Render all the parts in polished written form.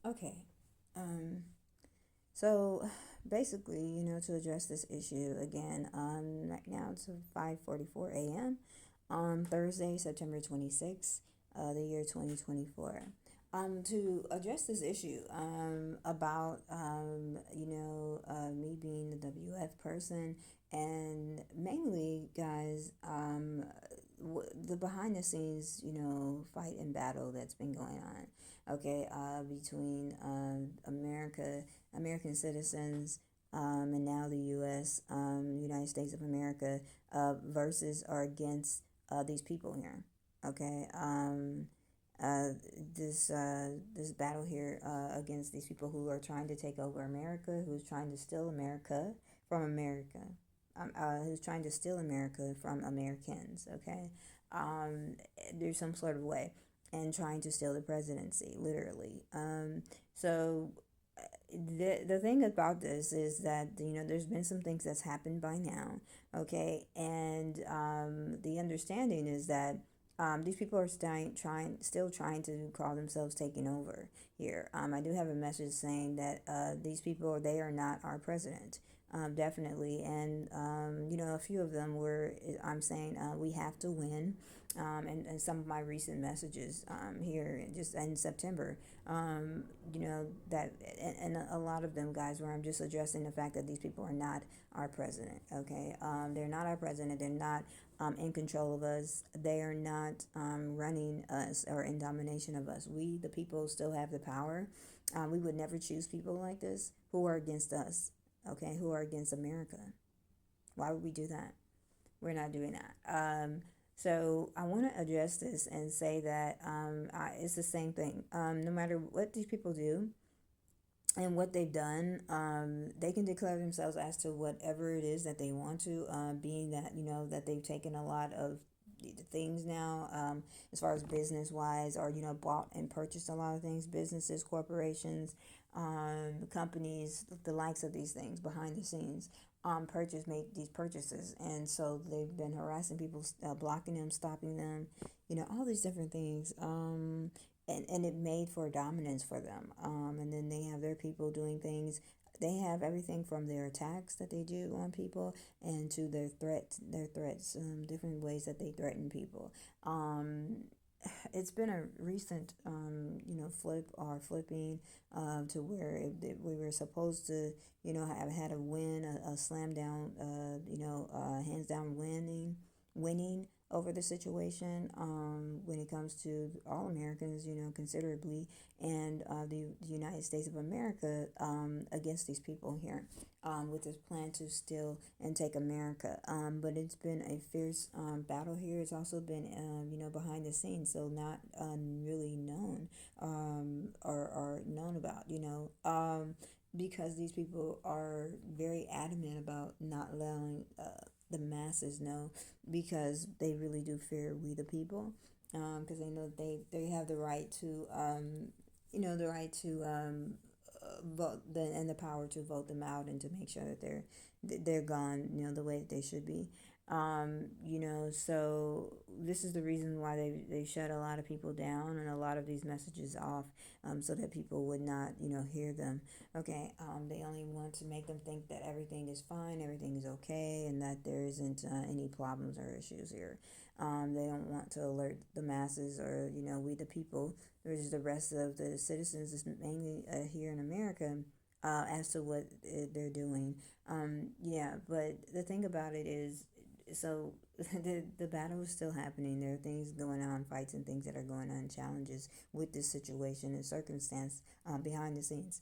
Okay. Um, so basically, to address this issue again, right now it's 5:44 a.m. on Thursday, September 26th, the year 2024. To address this issue, about, me being the WF person, and mainly, guys, the behind the scenes, fight and battle that's been going on, okay, between American citizens, and now the U.S., United States of America, versus or against these people here. Okay, uh, this battle here against these people who are trying to take over America, who's trying to steal America from America, who's trying to steal America from Americans. Okay, um, there's some sort of way, and trying to steal the presidency, literally. So the thing about this is that there's been some things that's happened by now, okay, and the understanding is that these people are still trying to call themselves taking over here. I do have a message saying that these people, they are not our president, definitely, and a few of them were. I'm saying we have to win, and some of my recent messages here just in September, that and a lot of them, guys, where I'm just addressing the fact that these people are not our president. Okay, they're not our president. They're not in control of us. They are not running us or in domination of us. We, the people, still have the power. We would never choose people like this who are against us. Okay, who are against America. Why would we do that? We're not doing that. So I want to address this and say that it's the same thing. No matter what these people do and what they've done, they can declare themselves as to whatever it is that they want to, being that, that they've taken a lot of the things now, as far as business wise, or, bought and purchased a lot of things, businesses, corporations, companies, the likes of these things behind the scenes, make these purchases. And so they've been harassing people, blocking them, stopping them, all these different things. And it made for dominance for them. And then they have their people doing things. They have everything from their attacks that they do on people, and to their threats, different ways that they threaten people. Um, it's been a recent, flip or flipping, to where we were supposed to, have had a win, a slam down, hands down winning over the situation, when it comes to all Americans, considerably, and the United States of America, against these people here, with this plan to steal and take America. But it's been a fierce battle here. It's also been, behind the scenes, so not really known, or known about, because these people are very adamant about not allowing the masses know, because they really do fear we the people, because they know they have the right to, the right to, vote and the power to vote them out, and to make sure that they're gone, the way that they should be. So this is the reason why they shut a lot of people down and a lot of these messages off, so that people would not, hear them. Okay, they only want to make them think that everything is fine, everything is okay, and that there isn't any problems or issues here. They don't want to alert the masses, or, we the people, which is the rest of the citizens, is mainly here in America, as to what they're doing. Yeah, but the thing about it is, so the battle is still happening. There are things going on, fights and things that are going on, challenges with this situation and circumstance, behind the scenes.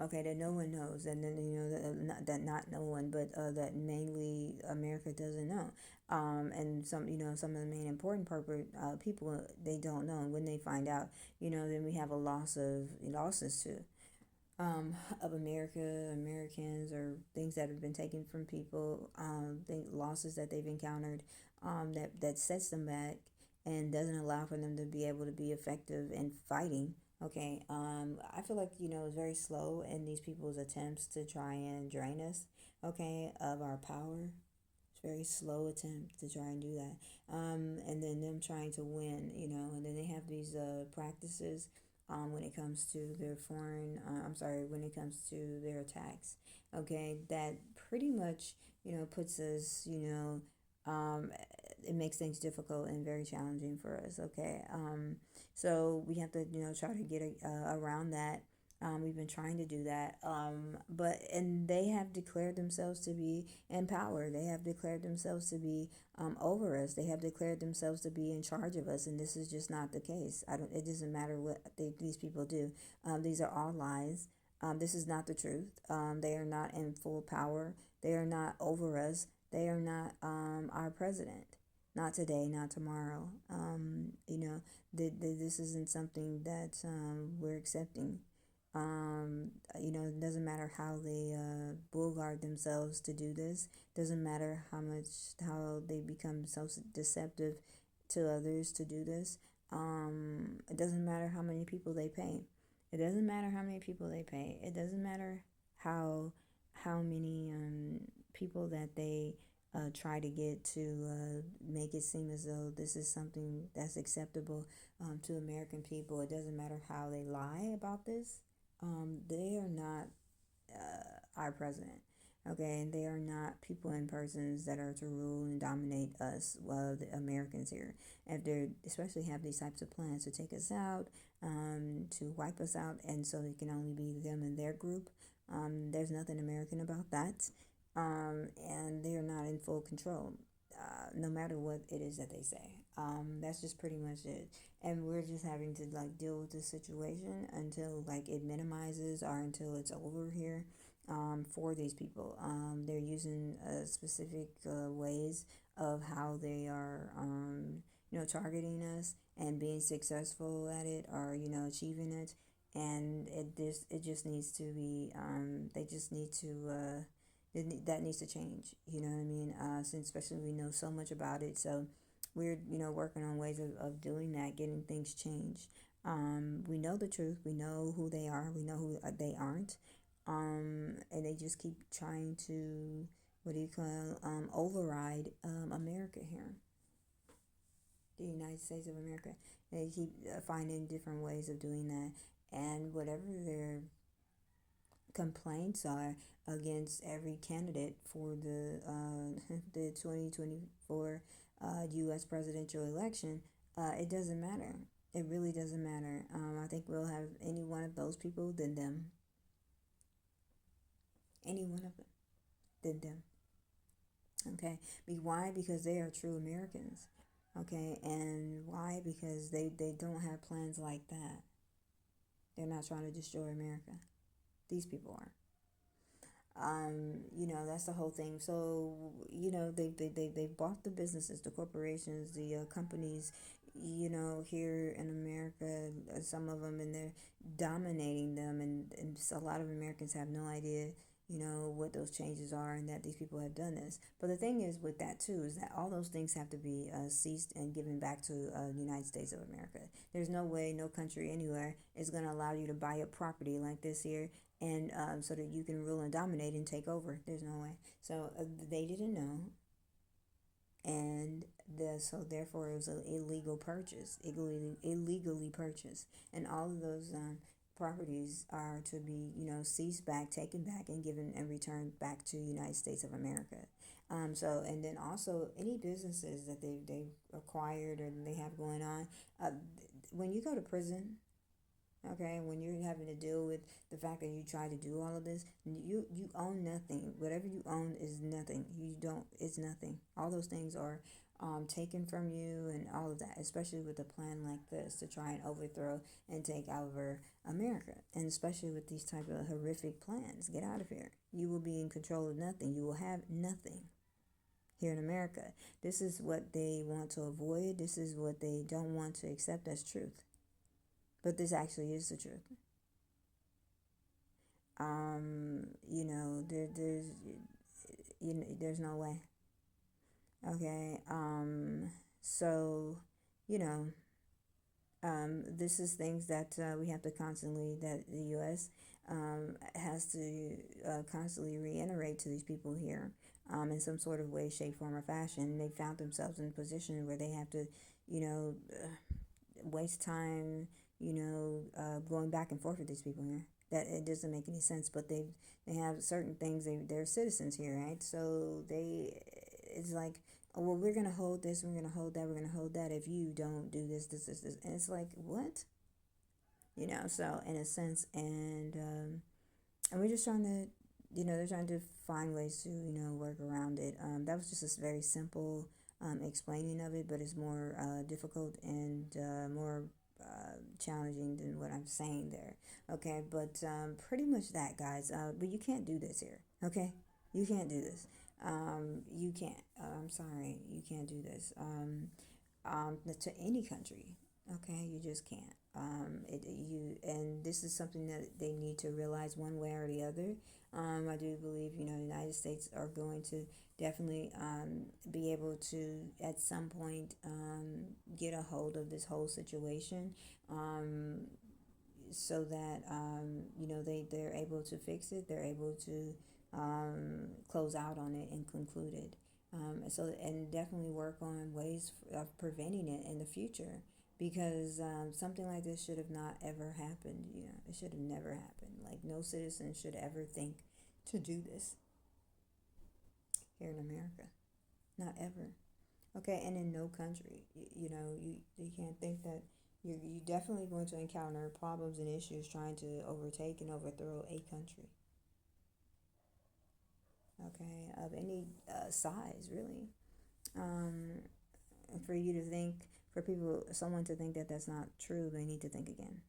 Okay, that no one knows, and then, not no one, but that mainly America doesn't know, and some of the main important people, they don't know, and when they find out, then we have a losses too, of Americans, or things that have been taken from people, losses that they've encountered, that sets them back and doesn't allow for them to be able to be effective in fighting. Okay, I feel like, it's very slow in these people's attempts to try and drain us, okay, of our power. It's very slow attempt to try and do that. And then them trying to win, and then they have these practices when it comes to their when it comes to their attacks. Okay, that pretty much, puts us, it makes things difficult and very challenging for us. Okay, so we have to, try to get around that. We've been trying to do that, and they have declared themselves to be in power. They have declared themselves to be over us. They have declared themselves to be in charge of us, and this is just not the case. I don't. It doesn't matter what these people do. These are all lies. This is not the truth. They are not in full power. They are not over us. They are not our president. Not today, not tomorrow. This isn't something that we're accepting. It doesn't matter how they bullguard themselves to do this. Doesn't matter how they become so deceptive to others to do this. It doesn't matter how many people they pay. It doesn't matter how many people they pay. It doesn't matter how many people that they try to get to make it seem as though this is something that's acceptable to American people. It doesn't matter how they lie about this. They are not our president. Okay, and they are not people and persons that are to rule and dominate us, the Americans here. If they especially have these types of plans to take us out, to wipe us out, and so it can only be them and their group. There's nothing American about that, and they are not in full control, no matter what it is that they say. That's just pretty much it, and we're just having to deal with this situation until it minimizes or until it's over here. For these people, they're using specific ways of how they are, targeting us and being successful at it, or achieving it, and it just needs to be. They just need to. That needs to change. You know what I mean? Since especially we know so much about it, so we're working on ways of doing that, getting things changed. We know the truth. We know who they are. We know who they aren't. And they just keep trying to, what do you call, override America here, the United States of America. They keep finding different ways of doing that, and whatever their complaints are against every candidate for the the 2024 U.S. presidential election, it doesn't matter. It really doesn't matter. I think we'll have any one of those people than them. Any one of them than them. Okay. Why? Because they are true Americans. Okay. And why? Because they don't have plans like that. They're not trying to destroy America. These people are. That's the whole thing. So, they bought the businesses, the corporations, the companies, here in America, some of them, and they're dominating them. And a lot of Americans have no idea, what those changes are, and that these people have done this. But the thing is with that too is that all those things have to be ceased and given back to the United States of America. There's no way, no country anywhere is going to allow you to buy a property like this here, and so that you can rule and dominate and take over. There's no way. So they didn't know, and so therefore it was an illegal purchase, illegally purchased, and all of those properties are to be, seized back, taken back, and given and returned back to the United States of America. So, and then also any businesses that they acquired or they have going on, when you go to prison, okay, when you're having to deal with the fact that you try to do all of this, you own nothing. Whatever you own is nothing. You don't. It's nothing. All those things are taken from you, and all of that, especially with a plan like this to try and overthrow and take over America, and especially with these type of horrific plans. Get out of here. You will be in control of nothing. You will have nothing here in America. This is what they want to avoid. This is what they don't want to accept as truth. But this actually is the truth. There's no way. Okay. So, you know, this is things that we have to constantly, that the U.S. Has to constantly reiterate to these people here. in some sort of way, shape, form, or fashion. They found themselves in a position where they have to, you know, waste time, going back and forth with these people here. That it doesn't make any sense, but they have certain things. They're citizens here, right? So it's like, oh, well, we're gonna hold this, we're gonna hold that, we're gonna hold that. If you don't do this, and it's like, what? So in a sense, and we're just trying to, they're trying to find ways to, work around it. That was just a very simple explaining of it, but it's more difficult and more challenging than what I'm saying there. Okay, but pretty much that, guys. But you can't do this here. Okay, you can't do this. You can't. I'm sorry, you can't do this. To any country. Okay, you just can't. And this is something that they need to realize one way or the other. I do believe the United States are going to definitely be able to at some point get a hold of this whole situation, so that they're able to fix it. They're able to close out on it and conclude it. And definitely work on ways of preventing it in the future, because something like this should have not ever happened. It should have never happened. Like, no citizen should ever think to do this here in America, not ever. Okay, and in no country, you can't think that you definitely going to encounter problems and issues trying to overtake and overthrow a country. Okay, of any size, really. Um, for you to think, someone to think that that's not true, they need to think again.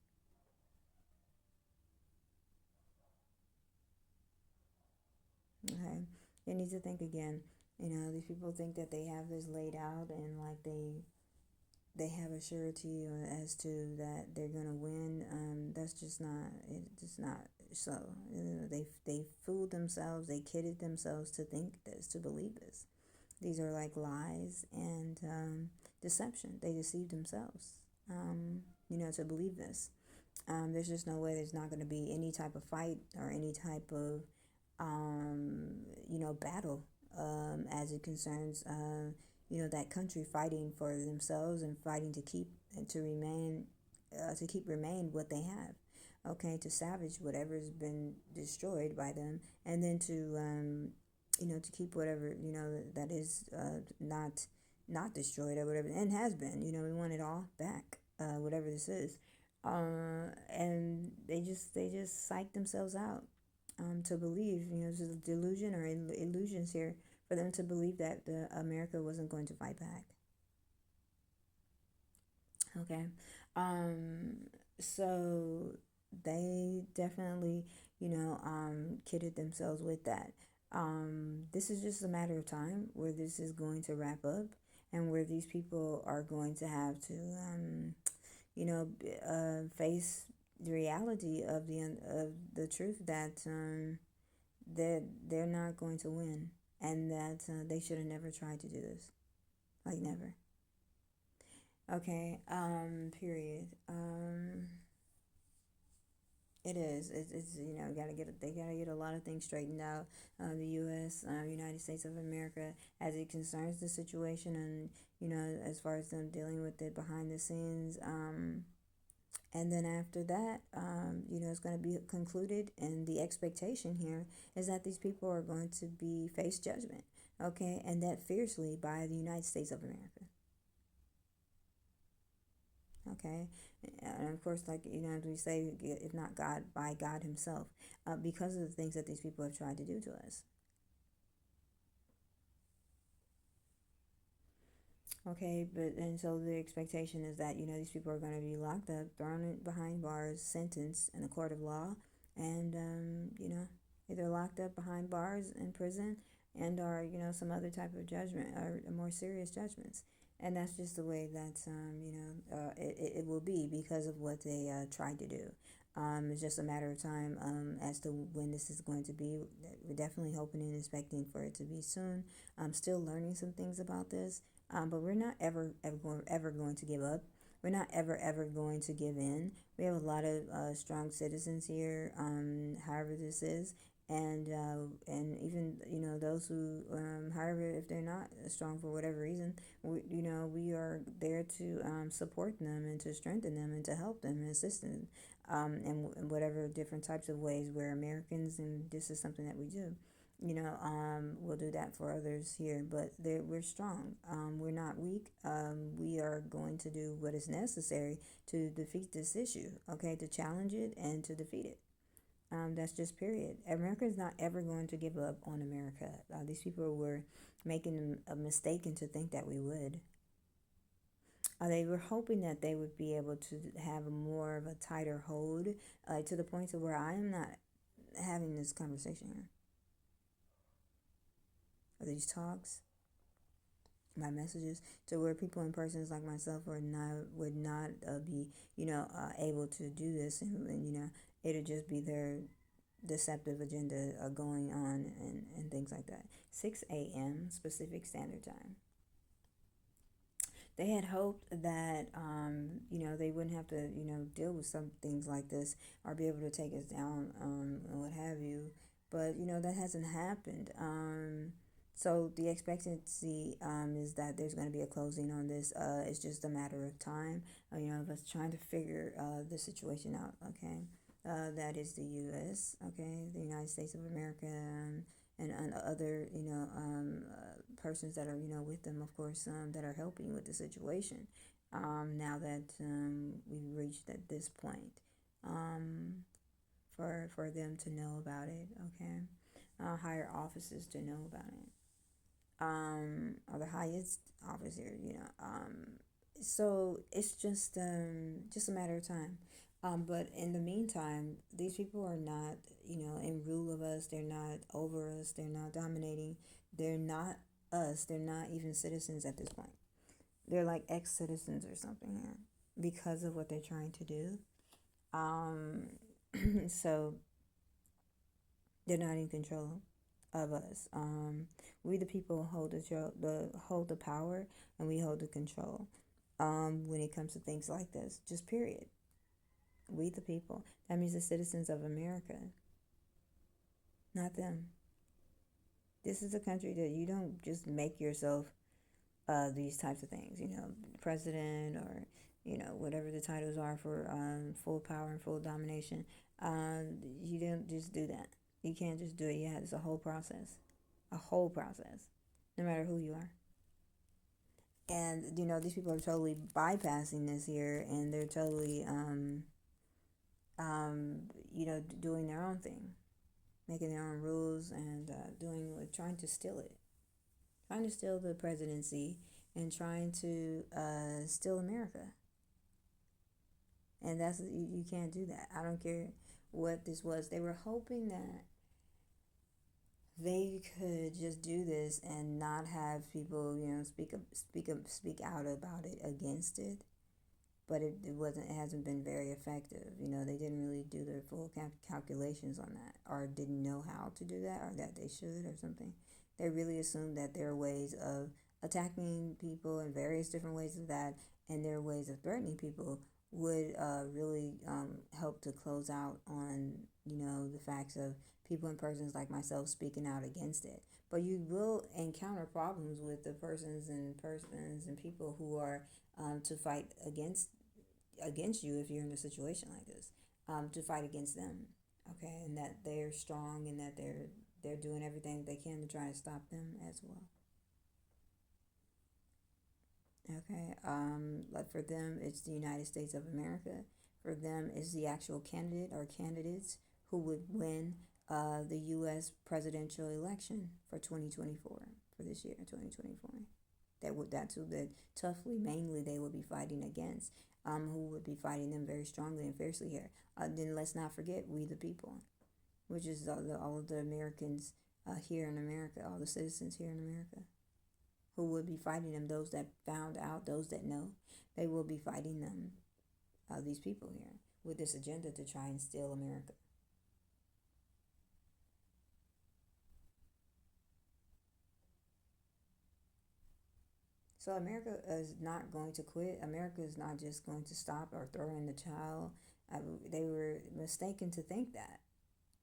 Okay, they need to think again. These people think that they have this laid out, and like they have a surety as to that they're gonna win. That's just not. It's just not so. They fooled themselves. They kidded themselves to think this, to believe this. These are like lies and deception. They deceived themselves. To believe this. There's just no way. There's not going to be any type of fight or any type of battle, as it concerns that country fighting for themselves and fighting to keep and to keep remain what they have. Okay, to salvage whatever's been destroyed by them, and then to keep whatever that is not destroyed or whatever, and has been. We want it all back, whatever this is. And they just psych themselves out, to believe, it's a delusion or illusions here for them to believe that America wasn't going to fight back. Okay, um, so they definitely, kidded themselves with that. This is just a matter of time where this is going to wrap up, and where these people are going to have to, face the reality of the truth that they're not going to win, and that they should have never tried to do this, like never. Okay. Period. It is. It's gotta get they gotta get a lot of things straightened out. The U.S. United States of America, as it concerns the situation, and as far as them dealing with it behind the scenes. And then after that, it's going to be concluded, and the expectation here is that these people are going to be face judgment, okay, and that fiercely by the United States of America, okay, and of course, like as we say, if not God, by God Himself, because of the things that these people have tried to do to us. Okay, but and so the expectation is that these people are going to be locked up, thrown behind bars, sentenced in a court of law, and either locked up behind bars in prison, and or some other type of judgment or more serious judgments. And that's just the way that it will be because of what they tried to do. It's just a matter of time as to when this is going to be. We're definitely hoping and expecting for it to be soon. I'm still learning some things about this, but we're not ever going to give up. We're not ever going to give in. We have a lot of strong citizens here, however this is, and even those who, however, if they're not strong for whatever reason, we are there to support them and to strengthen them and to help them and assist them, in whatever different types of ways we're Americans, and this is something that we do. We'll do that for others here, but we're strong. We're not weak. We are going to do what is necessary to defeat this issue, okay, to challenge it and to defeat it. That's just period. America is not ever going to give up on America. These people were making a mistake to think that we would. They were hoping that they would be able to have more of a tighter hold, to the point to where I am not having this conversation here, or these talks, my messages, to where people in persons like myself would not be able to do this, and it'll just be their deceptive agenda going on, and things like that. 6 a.m. Pacific Standard Time. They had hoped that they wouldn't have to deal with some things like this, or be able to take us down, and what have you. But that hasn't happened. So the expectancy, is that there's going to be a closing on this. It's just a matter of time. Of us trying to figure the situation out. Okay. That is the U.S., okay, the United States of America, and other, persons that are, with them, of course, that are helping with the situation. Now that we've reached at this point, for them to know about it, okay, higher offices to know about it, or the highest office here, so it's just a matter of time. But in the meantime, these people are not, in rule of us. They're not over us. They're not dominating. They're not us. They're not even citizens at this point. They're like ex-citizens or something here because of what they're trying to do. So they're not in control of us. We the people hold hold the power, and we hold the control. When it comes to things like this, just period. We the people. That means the citizens of America, not them. This is a country that you don't just make yourself these types of things, president, or whatever the titles are for full power and full domination. You don't just do that. You can't just do it. Yeah, it's a whole process, no matter who you are. And these people are totally bypassing this here, and they're totally doing their own thing, making their own rules, and trying to steal it, trying to steal the presidency, and trying to steal America. And you can't do that. I don't care what this was. They were hoping that they could just do this and not have people, speak out about it, against it. But it wasn't. It hasn't been very effective. They didn't really do their full calculations on that, or didn't know how to do that, or that they should, or something. They really assumed that there are ways of attacking people in various different ways of that, and their ways of threatening people would really help to close out on the facts of people and persons like myself speaking out against it. But you will encounter problems with the persons and people who are to fight against you if you're in a situation like this, to fight against them, okay, and that they're strong, and that they're doing everything they can to try to stop them as well. Okay, but for them, it's the United States of America. For them, it's the actual candidate or candidates who would win the U.S. presidential election for 2024, for this year, 2024. That's who the toughly, mainly, they would be fighting against. Who would be fighting them very strongly and fiercely here. Then let's not forget we the people, which is all of the Americans here in America, all the citizens here in America, who would be fighting them. Those that found out, those that know, they will be fighting them. These people here with this agenda to try and steal America. So America is not going to quit. America is not just going to stop or throw in the towel. They were mistaken to think that.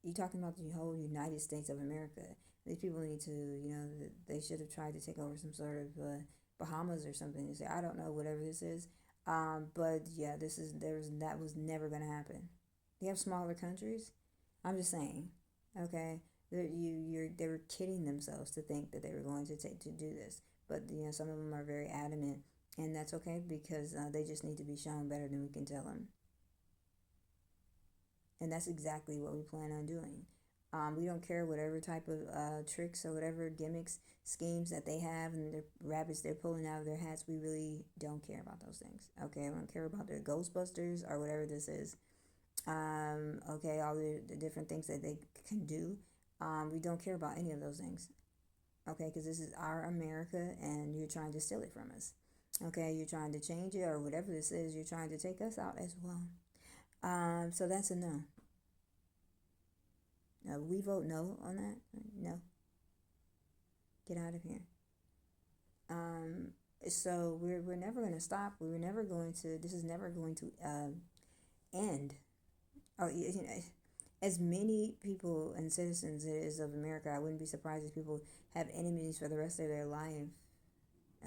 you're talking about the whole United States of America. These people need to, they should have tried to take over some sort of Bahamas or something. You say, I don't know, whatever this is. But yeah, that was never gonna happen. You have smaller countries. I'm just saying, okay. They were kidding themselves to think that they were going to do this. But some of them are very adamant, and that's okay because they just need to be shown better than we can tell them. And that's exactly what we plan on doing. We don't care whatever type of tricks or whatever gimmicks, schemes that they have and the rabbits they're pulling out of their hats. We really don't care about those things. Okay, we don't care about their Ghostbusters or whatever this is. Okay, all the different things that they can do. We don't care about any of those things. Okay, because this is our America and you're trying to steal it from us. Okay, you're trying to change it or whatever this is. You're trying to take us out as well. So that's a no. We vote no on that. No, get out of here. Um, so we're never going to stop. We're never going to. This is never going to end. Oh, as many people and citizens it is of America, I wouldn't be surprised if people have enemies for the rest of their life.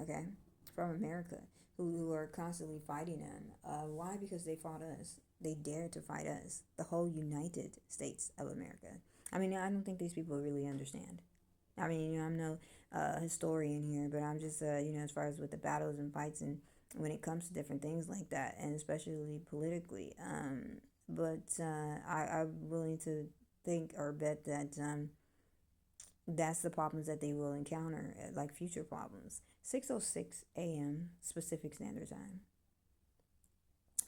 Okay, from America, who are constantly fighting them. Why? Because they fought us. They dared to fight us. The whole United States of America. I mean, I don't think these people really understand. I mean, I'm no historian here, but I'm just, as far as with the battles and fights and when it comes to different things like that, and especially politically. I'm willing to think or bet that that's the problems that they will encounter, like future problems. 6:06 a.m. Pacific Standard Time.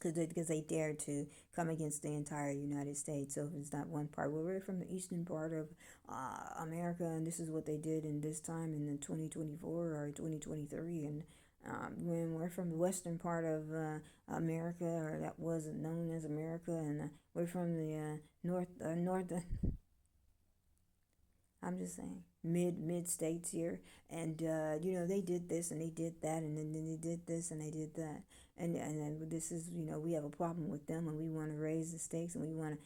Because they dared to come against the entire United States. So if it's not one part, well, we're from the eastern part of America, and this is what they did in this time in 2024 or 2023, and when we're from the western part of America, or that wasn't known as America, and we're from the north. I'm just saying mid states here, and they did this and they did that, and then they did this and they did that, and this is we have a problem with them, and we want to raise the stakes, and we want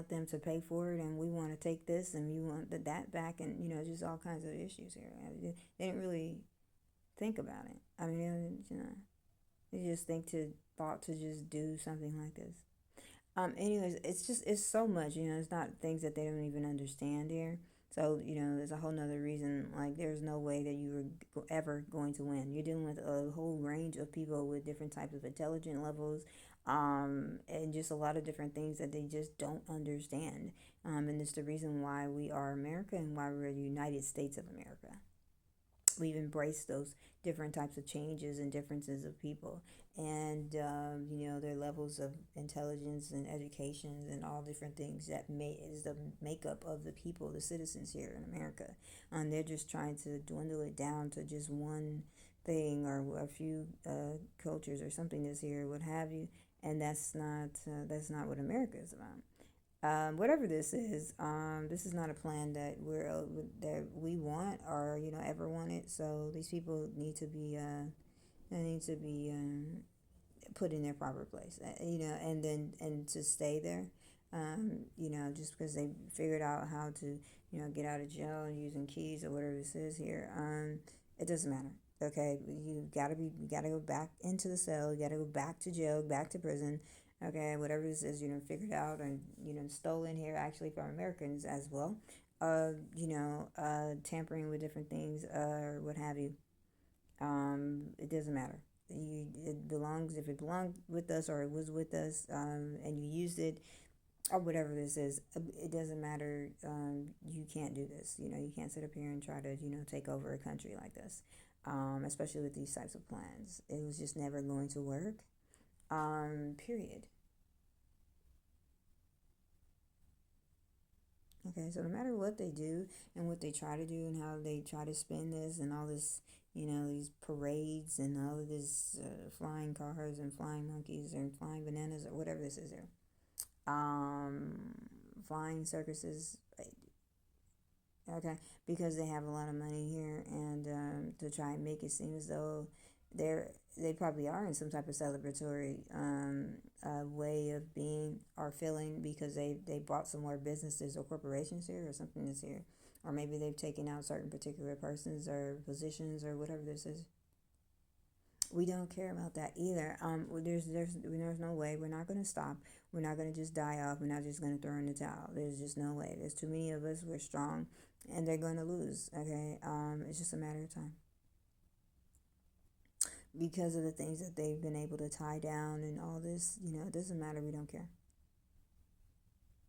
them to pay for it, and we want to take this and we want that back, and just all kinds of issues here. They didn't really think about it. I mean, they just thought to just do something like this. Anyways, it's so much, it's not things that they don't even understand here. So, there's a whole nother reason, like, there's no way that you were ever going to win. You're dealing with a whole range of people with different types of intelligent levels, and just a lot of different things that they just don't understand. And it's the reason why we are America and why we're the United States of America. We've embraced those different types of changes and differences of people, and their levels of intelligence and education and all different things that is the makeup of the people, the citizens here in America. They're just trying to dwindle it down to just one thing or a few cultures or something this year, what have you, and that's not what America is about. Whatever this is not a plan that we want or ever wanted. So these people need to be put in their proper place, and then and to stay there. Just because they figured out how to get out of jail using keys or whatever this is here. It doesn't matter. Okay, you gotta go back into the cell. You gotta go back to jail, back to prison. Okay, whatever this is, figured out and stolen here actually from Americans as well. Tampering with different things or what have you. It doesn't matter. If it belonged with us or it was with us, and you used it or whatever this is, it doesn't matter. You can't do this. You can't sit up here and try to take over a country like this, especially with these types of plans. It was just never going to work. Period. Okay, so no matter what they do and what they try to do and how they try to spin this and all this, these parades and all of this flying cars and flying monkeys and flying bananas or whatever this is here, um, flying circuses, okay, because they have a lot of money here and to try and make it seem as though they probably are in some type of celebratory way of being or feeling because they bought some more businesses or corporations here or something that's here, or maybe they've taken out certain particular persons or positions or whatever this is. We don't care about that either. There's no way. We're not going to stop. We're not going to just die off. We're not just going to throw in the towel. There's just no way. There's too many of us. We're strong, and they're going to lose. Okay, it's just a matter of time because of the things that they've been able to tie down and all this. It doesn't matter. We don't care.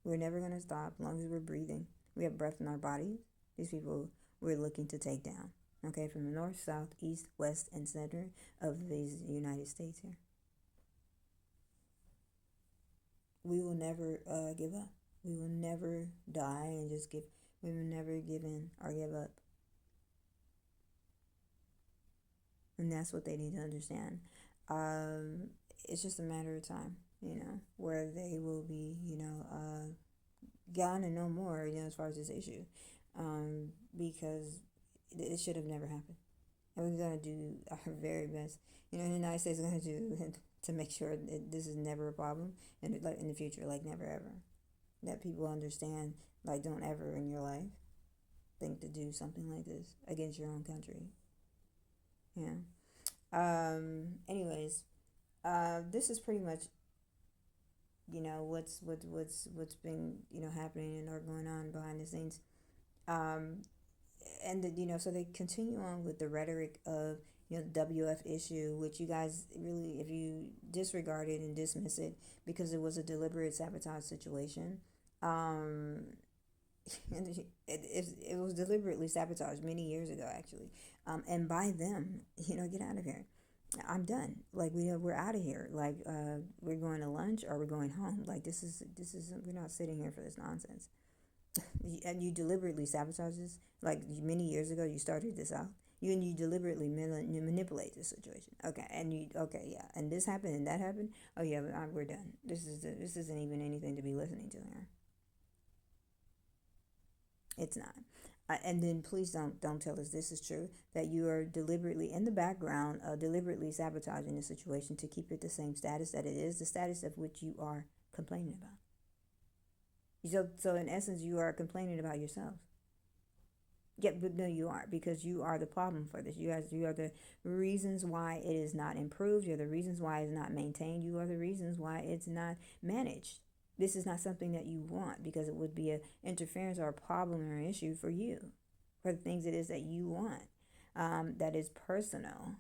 We're never going to stop as long as we're breathing. We have breath in our bodies. These people we're looking to take down. Okay, from the north, south, east, west, and center of these United States here. We will never give up. We will never die and just give. We will never give in or give up. And that's what they need to understand. It's just a matter of time, where they will be, gone and no more, as far as this issue, because it should have never happened. And we're going to do our very best. The United States is going to do to make sure that this is never a problem in the future, like never ever. That people understand, like don't ever in your life think to do something like this against your own country. Yeah. Anyways, this is pretty much what's been happening and or going on behind the scenes. And so they continue on with the rhetoric of the WF issue, which you guys really, if you disregard it and dismiss it because it was a deliberate sabotage situation, and it was deliberately sabotaged many years ago, actually, and by them, get out of here. I'm done. Like we're out of here. Like we're going to lunch or we're going home. Like this is we're not sitting here for this nonsense. And you deliberately sabotage this. Like many years ago, you started this out. You deliberately manipulate this situation. Okay, yeah, and this happened and that happened. Oh yeah, we're done. This isn't even anything to be listening to here. It's not. And then please don't tell us this is true, that you are deliberately in the background, deliberately sabotaging the situation to keep it the same status that it is, the status of which you are complaining about. So in essence, you are complaining about yourself. Yeah, but no, you are, because you are the problem for this. You are the reasons why it is not improved. You're the reasons why it's not maintained. You are the reasons why it's not managed. This is not something that you want because it would be an interference or a problem or an issue for you, for the things it is that you want. That is personal.